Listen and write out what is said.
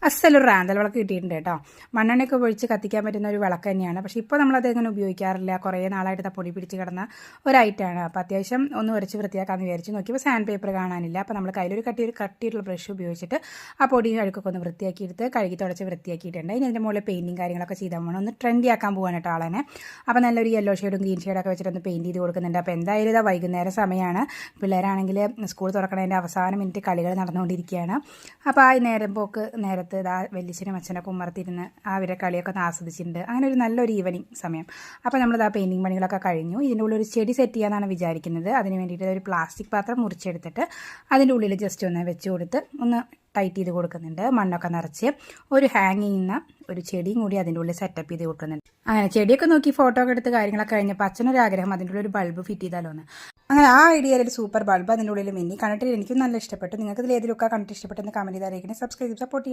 അസലൊരു റാന്തൽ വിളക്ക് കിട്ടിയിട്ടുണ്ട് കേട്ടോ. മണ്ണെണ്ണയൊക്കെ ഒഴിച്ച് കത്തിക്കാൻ പറ്റുന്ന ഒരു വിളക്ക് തന്നെയാണ്. പക്ഷേ ഇപ്പോൾ നമ്മളത് എങ്ങനെ ഉപയോഗിക്കാറില്ല. കുറേ നാളായിട്ട് പൊടി പിടിച്ച് കിടന്ന ഒരു ഐറ്റമാണ്. അപ്പോൾ അത്യാവശ്യം ഒന്ന് ഉരച്ച് വൃത്തിയാക്കാമെന്ന് വിചാരിച്ചു നോക്കിയപ്പോൾ സാൻഡ് പേപ്പർ കാണാനില്ല. അപ്പോൾ നമ്മൾ കയ്യിലൊരു കട്ടിയിട്ടുള്ള ബ്രഷ് ഉപയോഗിച്ചിട്ട് ആ പൊടിയും അഴുക്കൊക്കെ ഒന്ന് വൃത്തിയാക്കിയെടുത്ത് കഴുകി തുടച്ച് വൃത്തിയാക്കിയിട്ടുണ്ട്. ഇനി അതിൻ്റെ മുകളിൽ പെയിൻറ്റിങ് കാര്യങ്ങളൊക്കെ ചെയ്താൽ വേണം. ഒന്ന് ട്രെൻഡി ആക്കാൻ പോകാൻ കേട്ടോ ആളെന്നെ. അപ്പോൾ നല്ലൊരു യെല്ലോ ഷെയ്ഡും ഗ്രീൻ ഷെയ്ഡൊക്കെ വെച്ചിട്ട് ഒന്ന് പെയിൻറ്റ് ചെയ്ത് കൊടുക്കുന്നുണ്ട്. അപ്പോൾ എന്തായാലും ഇതാ വൈകുന്നേരം സമയമാണ്. പിള്ളേരാണെങ്കിൽ സ്കൂൾ തുറക്കണതിൻ്റെ അവസാന മിനിറ്റ് കളികൾ നടന്നുകൊണ്ടിരിക്കുകയാണ്. അപ്പോൾ ആ നേരത്ത് ഇതാ വലിയച്ഛനും അച്ഛനൊക്കെ ഉമ്മർത്തിരുന്ന് അവരെ കളിയൊക്കെ ഒന്ന് ആസ്വദിച്ചിട്ടുണ്ട്. അങ്ങനെ ഒരു നല്ലൊരു ഈവനിങ് സമയം. അപ്പോൾ നമ്മളിതാ പെയിൻറ്റിങ് പണികളൊക്കെ കഴിഞ്ഞു. ഇതിൻ്റെ ഉള്ളിൽ ഒരു ചെടി സെറ്റ് ചെയ്യാനാണ് വിചാരിക്കുന്നത്. അതിന് വേണ്ടിയിട്ട് ഒരു പ്ലാസ്റ്റിക് പാത്രം മുറിച്ചെടുത്തിട്ട് അതിൻ്റെ ഉള്ളിൽ ജസ്റ്റ് ഒന്ന് വെച്ച് കൊടുത്ത് ഒന്ന് ടൈറ്റ് ചെയ്ത് കൊടുക്കുന്നുണ്ട്. മണ്ണൊക്കെ നിറച്ച് ഒരു ഹാങ് ചെയ്യുന്ന ഒരു ചെടിയും കൂടി അതിൻ്റെ ഉള്ളിൽ സെറ്റപ്പ് ചെയ്ത് കൊടുക്കുന്നുണ്ട്. അങ്ങനെ ചെടിയൊക്കെ നോക്കി ഫോട്ടോ ഒക്കെ എടുത്ത് കാര്യങ്ങളൊക്കെ കഴിഞ്ഞപ്പോൾ അച്ഛനൊരു ആഗ്രഹം അതിൻ്റെ ഉള്ളിൽ ഒരു ബൾബ് ഫിറ്റ് ചെയ്താലോ എന്ന്. അങ്ങനെ ആ ഐഡിയയിൽ ഒരു സൂപ്പർ ബൾബ് അതിൻ്റെ ഉള്ളിൽ മിന്നി കണ്ടിട്ട് എനിക്കും നല്ല ഇഷ്ടപ്പെട്ടു. നിങ്ങൾക്ക് ഇതിൽ ഏതിലൊക്കെ കണ്ടിട്ട് ഇഷ്ടപ്പെട്ടെന്ന് കമൻറ്റ് ചെയ്ത് അറിയിക്കണേ. Subscribe support